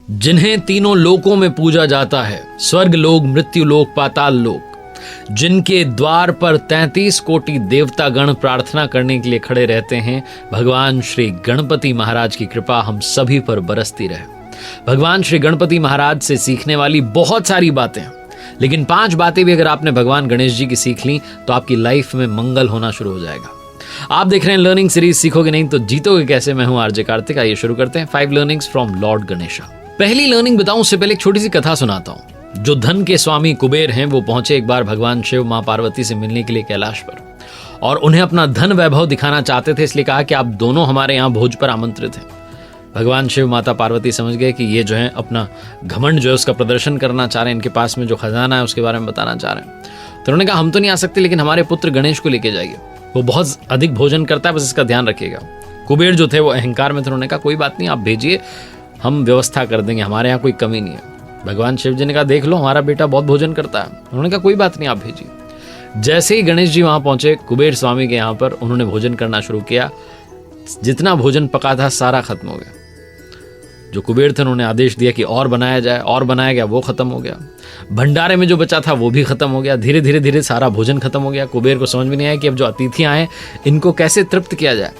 जिन्हें तीनों लोकों में पूजा जाता है, स्वर्ग लोक, मृत्यु लोक, पाताल लोक, जिनके द्वार पर 33 कोटि देवतागण प्रार्थना करने के लिए खड़े रहते हैं, भगवान श्री गणपति महाराज की कृपा हम सभी पर बरसती रहे। भगवान श्री गणपति महाराज से सीखने वाली बहुत सारी बातें हैं, लेकिन 5 बातें भी अगर आपने भगवान गणेश जी की सीख ली तो आपकी लाइफ में मंगल होना शुरू हो जाएगा। आप देख रहे हैं लर्निंग सीरीज सीखोगे नहीं तो जीतोगे कैसे। मैं हूं आरजे कार्तिक। आइए शुरू करते हैं 5 लर्निंग्स फ्रॉम लॉर्ड गणेशा। पहली लर्निंग बताऊं उससे पहले एक छोटी सी कथा सुनाता हूं। जो धन के स्वामी कुबेर हैं वो पहुंचे एक बार भगवान शिव मां पार्वती से मिलने के लिए कैलाश पर, और उन्हें अपना धन वैभव दिखाना चाहते थे, इसलिए कहा कि आप दोनों हमारे यहाँ भोज पर आमंत्रित हैं। भगवान शिव माता पार्वती समझ गए कि ये जो है अपना घमंड जो है उसका प्रदर्शन करना चाह रहे हैं, इनके पास में जो खजाना है उसके बारे में बताना चाह रहे हैं। तो उन्होंने कहा हम तो नहीं आ सकते, लेकिन हमारे पुत्र गणेश को लेके जाइए, वो बहुत अधिक भोजन करता है, बस इसका ध्यान रखिएगा। कुबेर जो थे वो अहंकार में थे, उन्होंने कहा कोई बात नहीं, आप भेजिए, हम व्यवस्था कर देंगे, हमारे यहाँ कोई कमी नहीं है। भगवान शिव जी ने कहा देख लो हमारा बेटा बहुत भोजन करता है। उन्होंने कहा कोई बात नहीं, आप भेजिए। जैसे ही गणेश जी वहां पहुंचे कुबेर स्वामी के यहाँ पर, उन्होंने भोजन करना शुरू किया। जितना भोजन पका था सारा खत्म हो गया। जो कुबेर थे उन्होंने आदेश दिया कि और बनाया जाए, और बनाया गया, वो खत्म हो गया। भंडारे में जो बचा था वो भी खत्म हो गया। धीरे धीरे धीरे सारा भोजन खत्म हो गया। कुबेर को समझ में नहीं आया कि अब जो अतिथि आए इनको कैसे तृप्त किया जाए।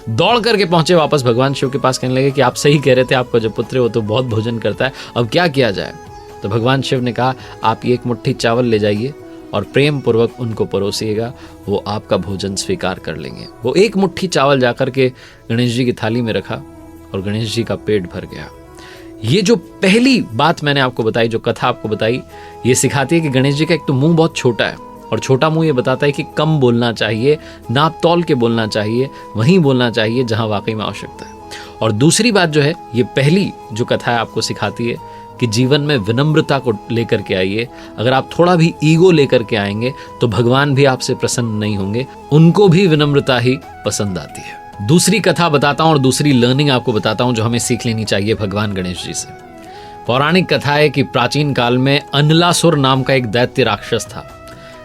दौड़ करके पहुंचे वापस भगवान शिव के पास, कहने लगे कि आप सही कह रहे थे, आपका जो पुत्र है वो तो बहुत भोजन करता है, अब क्या किया जाए। तो भगवान शिव ने कहा आप एक मुट्ठी चावल ले जाइए और प्रेम पूर्वक उनको परोसिएगा, वो आपका भोजन स्वीकार कर लेंगे। वो एक मुट्ठी चावल जाकर के गणेश जी की थाली में रखा और गणेश जी का पेट भर गया। ये जो पहली बात मैंने आपको बताई, जो कथा आपको बताई, ये सिखाती है कि गणेश जी का एक तो मुंह बहुत छोटा है, और छोटा मुंह ये बताता है कि कम बोलना चाहिए, नाप तौल के बोलना चाहिए, वहीं बोलना चाहिए जहां वाकई में आवश्यकता है। और दूसरी बात जो है, ये पहली जो कथा है आपको सिखाती है कि जीवन में विनम्रता को लेकर के आइए। अगर आप थोड़ा भी ईगो लेकर के आएंगे तो भगवान भी आपसे प्रसन्न नहीं होंगे, उनको भी विनम्रता ही पसंद आती है। दूसरी कथा बताता हूं और दूसरी लर्निंग आपको बताता हूं जो हमें सीख लेनी चाहिए भगवान गणेश जी से। पौराणिक कथा है कि प्राचीन काल में अनलासुर नाम का एक दैत्य राक्षस था,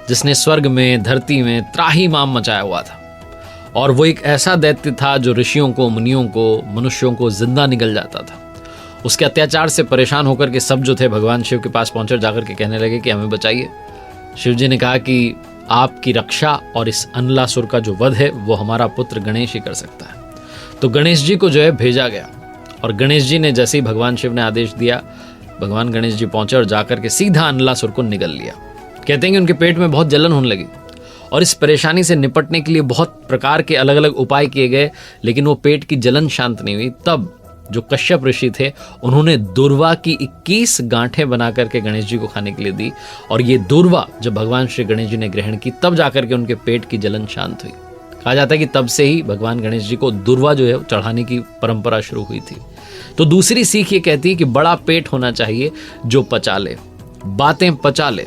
जिसने स्वर्ग में, धरती में त्राहिमाम मचाया हुआ था। और वो एक ऐसा दैत्य था जो ऋषियों को, मुनियों को, मनुष्यों को जिंदा निगल जाता था। उसके अत्याचार से परेशान होकर के सब जो थे भगवान शिव के पास पहुंचे, जाकर के कहने लगे कि हमें बचाइए। शिव जी ने कहा कि आपकी रक्षा और इस अनलासुर का जो वध है वो हमारा पुत्र गणेश ही कर सकता है। तो गणेश जी को जो है भेजा गया, और गणेश जी ने जैसे ही भगवान शिव ने आदेश दिया, भगवान गणेश जी पहुंचे और जाकर के सीधा अनलासुर को निगल लिया। कहते हैं कि उनके पेट में बहुत जलन होने लगी, और इस परेशानी से निपटने के लिए बहुत प्रकार के अलग अलग उपाय किए गए, लेकिन वो पेट की जलन शांत नहीं हुई। तब जो कश्यप ऋषि थे उन्होंने दूर्वा की 21 गांठें बना करके गणेश जी को खाने के लिए दी, और ये दूर्वा जब भगवान श्री गणेश जी ने ग्रहण की तब जाकर के उनके पेट की जलन शांत हुई। कहा जाता है कि तब से ही भगवान गणेश जी को दूर्वा जो है चढ़ाने की परंपरा शुरू हुई थी। तो दूसरी सीख ये कहती है कि बड़ा पेट होना चाहिए जो पचा ले, बातें पचा ले।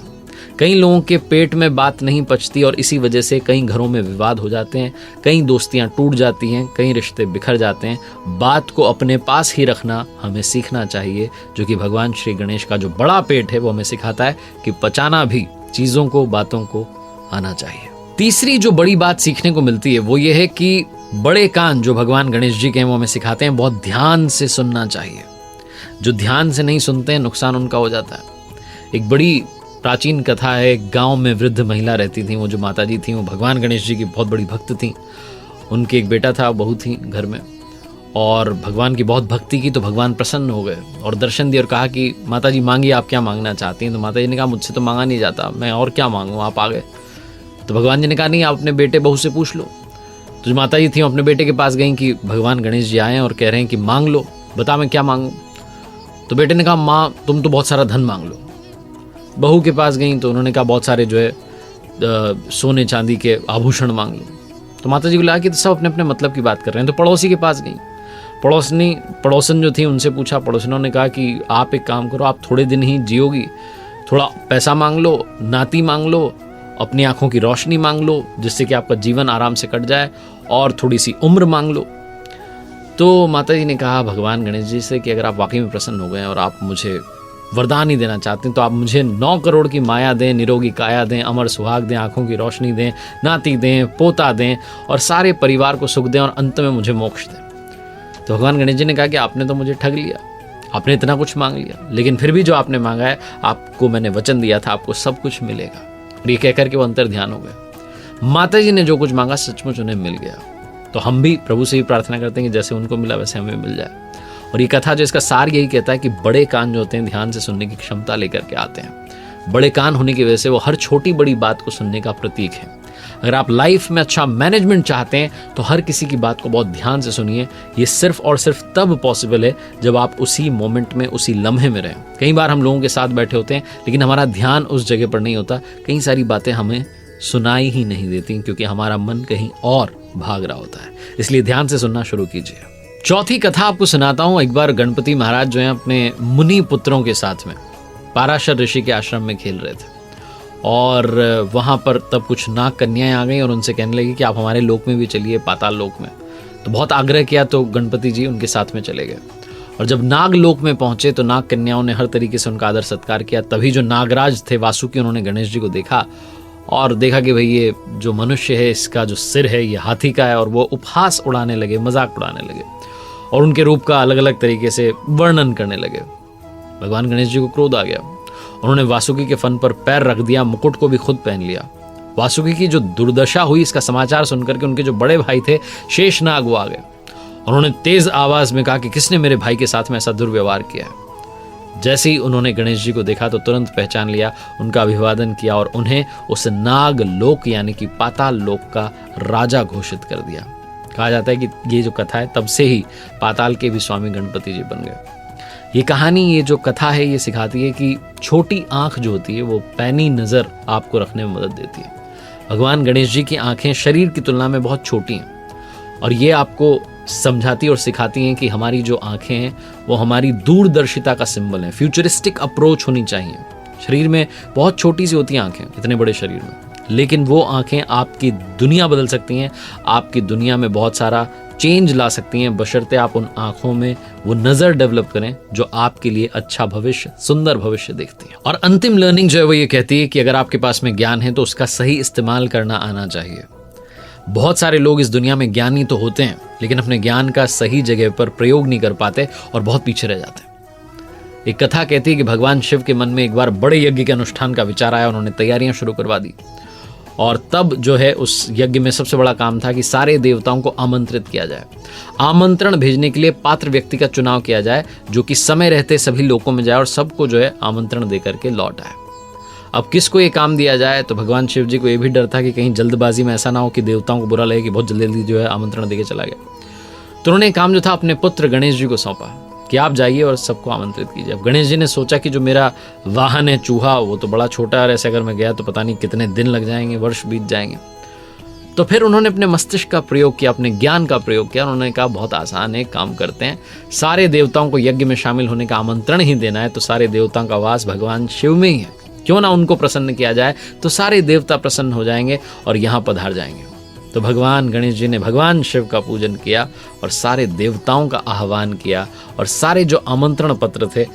कई लोगों के पेट में बात नहीं पचती, और इसी वजह से कई घरों में विवाद हो जाते हैं, कई दोस्तियां टूट जाती हैं, कई रिश्ते बिखर जाते हैं। बात को अपने पास ही रखना हमें सीखना चाहिए, जो कि भगवान श्री गणेश का जो बड़ा पेट है वो हमें सिखाता है कि पचाना भी चीज़ों को, बातों को आना चाहिए। तीसरी जो बड़ी बात सीखने को मिलती है वो ये है कि बड़े कान जो भगवान गणेश जी के हैं वो हमें सिखाते हैं बहुत ध्यान से सुनना चाहिए। जो ध्यान से नहीं सुनते हैं नुकसान उनका हो जाता है। एक बड़ी प्राचीन कथा है, एक गांव में वृद्ध महिला रहती थी। वो जो माता जी थी वो भगवान गणेश जी की बहुत बड़ी भक्त थी। उनके एक बेटा था, बहू थी घर में, और भगवान की बहुत भक्ति की, तो भगवान प्रसन्न हो गए और दर्शन दिए और कहा कि माता जी मांगिए, आप क्या मांगना चाहती हैं। तो माता जी ने कहा मुझसे तो मांगा नहीं जाता, मैं और क्या मांगूँ, आप आ गए। तो भगवान जी ने कहा नहीं, आप अपने बेटे बहू से पूछ लो। तो जो माता जी थी अपने बेटे के पास गई कि भगवान गणेश जी आए और कह रहे हैं कि मांग लो, बता मैं क्या मांगूँ। तो बेटे ने कहा माँ तुम तो बहुत सारा धन मांग लो। बहू के पास गई तो उन्होंने कहा बहुत सारे जो है सोने चांदी के आभूषण मांग लो। तो माता जी को लगा कि तो सब अपने अपने मतलब की बात कर रहे हैं। तो पड़ोसी के पास गई, पड़ोसन जो थी उनसे पूछा। पड़ोसनों ने कहा कि आप एक काम करो, आप थोड़े दिन ही जियोगी, थोड़ा पैसा मांग लो, नाती मांग लो, अपनी आंखों की रोशनी मांग लो, जिससे कि आपका जीवन आराम से कट जाए, और थोड़ी सी उम्र मांग लो। तो माता जी ने कहा भगवान गणेश जी से कि अगर आप वाकई में प्रसन्न हो गए और आप मुझे वरदान ही देना चाहते हैं तो आप मुझे 9 करोड़ की माया दें, निरोगी काया दें, अमर सुहाग दें, आंखों की रोशनी दें, नाती दें, पोता दें, और सारे परिवार को सुख दें, और अंत में मुझे मोक्ष दें। तो भगवान गणेश जी ने कहा कि आपने तो मुझे ठग लिया, आपने इतना कुछ मांग लिया, लेकिन फिर भी जो आपने मांगा है, आपको मैंने वचन दिया था आपको सब कुछ मिलेगा। और ये कहकर के वो अंतर ध्यान हो गए। माता जी ने जो कुछ मांगा सचमुच उन्हें मिल गया। तो हम भी प्रभु से ही प्रार्थना करते हैं कि जैसे उनको मिला वैसे हमें मिल जाए। और ये कथा जो इसका सार यही कहता है कि बड़े कान जो होते हैं ध्यान से सुनने की क्षमता लेकर के आते हैं। बड़े कान होने की वजह से वो हर छोटी बड़ी बात को सुनने का प्रतीक है। अगर आप लाइफ में अच्छा मैनेजमेंट चाहते हैं तो हर किसी की बात को बहुत ध्यान से सुनिए। ये सिर्फ और सिर्फ तब पॉसिबल है जब आप उसी मोमेंट में, उसी लम्हे में रहें। कई बार हम लोगों के साथ बैठे होते हैं लेकिन हमारा ध्यान उस जगह पर नहीं होता। कई सारी बातें हमें सुनाई ही नहीं देती क्योंकि हमारा मन कहीं और भाग रहा होता है। इसलिए ध्यान से सुनना शुरू कीजिए। चौथी कथा आपको सुनाता हूं। एक बार गणपति महाराज जो है अपने मुनि पुत्रों के साथ में पाराशर ऋषि के आश्रम में खेल रहे थे और वहां पर तब कुछ नाग कन्याएं आ गई और उनसे कहने लगी कि आप हमारे लोक में भी चलिए, पाताल लोक में। तो बहुत आग्रह किया तो गणपति जी उनके साथ में चले गए। और जब नाग लोक में पहुंचे तो नाग कन्याओं ने हर तरीके से उनका आदर सत्कार किया। तभी जो नागराज थे वासुकी, उन्होंने गणेश जी को देखा और देखा कि भाई ये जो मनुष्य है इसका जो सिर है ये हाथी का है। और वो उपहास उड़ाने लगे, मजाक उड़ाने लगे और उनके रूप का अलग अलग तरीके से वर्णन करने लगे। भगवान गणेश जी को क्रोध आ गया। उन्होंने वासुकी के फन पर पैर रख दिया, मुकुट को भी खुद पहन लिया। वासुकी की जो दुर्दशा हुई इसका समाचार सुनकर के उनके जो बड़े भाई थे शेषनाग वो आ गए। उन्होंने तेज आवाज में कहा कि किसने मेरे भाई के साथ में ऐसा दुर्व्यवहार किया है। जैसे ही उन्होंने गणेश जी को देखा तो तुरंत पहचान लिया, उनका अभिवादन किया और उन्हें उस नाग लोक यानी कि पाताल लोक का राजा घोषित कर दिया। कहा जाता है कि ये जो कथा है तब से ही पाताल के भी स्वामी गणपति जी बन गए। ये कहानी, ये जो कथा है ये सिखाती है कि छोटी आंख जो होती है वो पैनी नज़र आपको रखने में मदद देती है। भगवान गणेश जी की आंखें शरीर की तुलना में बहुत छोटी हैं और ये आपको समझाती और सिखाती हैं कि हमारी जो आंखें हैं वो हमारी दूरदर्शिता का सिंबल है। फ्यूचरिस्टिक अप्रोच होनी चाहिए। शरीर में बहुत छोटी सी होती हैं आंखें इतने बड़े शरीर में, लेकिन वो आंखें आपकी दुनिया बदल सकती हैं, आपकी दुनिया में बहुत सारा चेंज ला सकती हैं, बशर्ते आप उन आंखों में वो नजर डेवलप करें जो आपके लिए अच्छा भविष्य, सुंदर भविष्य देखती है। और अंतिम लर्निंग जो है वो ये कहती है कि अगर आपके पास में ज्ञान है तो उसका सही इस्तेमाल करना आना चाहिए। बहुत सारे लोग इस दुनिया में ज्ञानी तो होते हैं लेकिन अपने ज्ञान का सही जगह पर प्रयोग नहीं कर पाते और बहुत पीछे रह जाते हैं। एक कथा कहती है कि भगवान शिव के मन में एक बार बड़े यज्ञ के अनुष्ठान का विचार आया। उन्होंने तैयारियां शुरू करवा दी और तब जो है उस यज्ञ में सबसे बड़ा काम था कि सारे देवताओं को आमंत्रित किया जाए। आमंत्रण भेजने के लिए पात्र व्यक्ति का चुनाव किया जाए जो कि समय रहते सभी लोकों में जाए और सबको जो है आमंत्रण दे करके लौट आए। अब किसको ये काम दिया जाए? तो भगवान शिव जी को ये भी डर था कि कहीं जल्दबाजी में ऐसा ना हो कि देवताओं को बुरा लगे कि बहुत जल्दी जल्दी जो है आमंत्रण देके चला गया। तो उन्होंने काम जो था अपने पुत्र गणेश जी को सौंपा कि आप जाइए और सबको आमंत्रित कीजिए। अब गणेश जी ने सोचा कि जो मेरा वाहन है चूहा वो तो बड़ा छोटा है, ऐसे अगर मैं गया तो पता नहीं कितने दिन लग जाएंगे, वर्ष बीत जाएंगे। तो फिर उन्होंने अपने मस्तिष्क का प्रयोग किया, अपने ज्ञान का प्रयोग किया। उन्होंने कहा बहुत आसान है, काम करते हैं, सारे देवताओं को यज्ञ में शामिल होने का आमंत्रण ही देना है। तो सारे देवताओं का वास भगवान शिव में ही है, क्यों ना उनको प्रसन्न किया जाए। तो सारे देवता प्रसन्न हो जाएंगे और यहाँ पधार जाएंगे। तो भगवान गणेश जी ने भगवान शिव का पूजन किया और सारे देवताओं का आह्वान किया और सारे जो आमंत्रण पत्र थे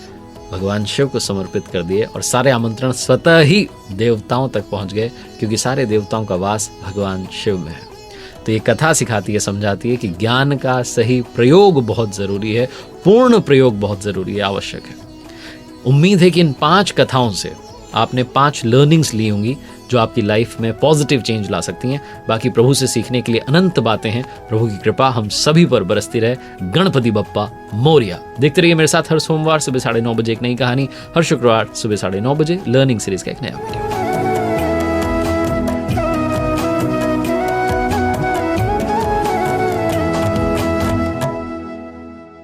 भगवान शिव को समर्पित कर दिए और सारे आमंत्रण स्वतः ही देवताओं तक पहुंच गए क्योंकि सारे देवताओं का वास भगवान शिव में है। तो ये कथा सिखाती है, समझाती है कि ज्ञान का सही प्रयोग बहुत ज़रूरी है, पूर्ण प्रयोग बहुत ज़रूरी है, आवश्यक है। उम्मीद है कि इन 5 कथाओं से आपने 5 लर्निंग्स ली होंगी जो आपकी लाइफ में पॉजिटिव चेंज ला सकती हैं। बाकी प्रभु से सीखने के लिए अनंत बातें हैं। प्रभु की कृपा हम सभी पर बरसती रहे। गणपति बप्पा मोरिया। देखते रहिए मेरे साथ हर सोमवार सुबह 9:30 बजे एक नई कहानी, हर शुक्रवार सुबह 9:30 बजे लर्निंग सीरीज का एक नया वीडियो।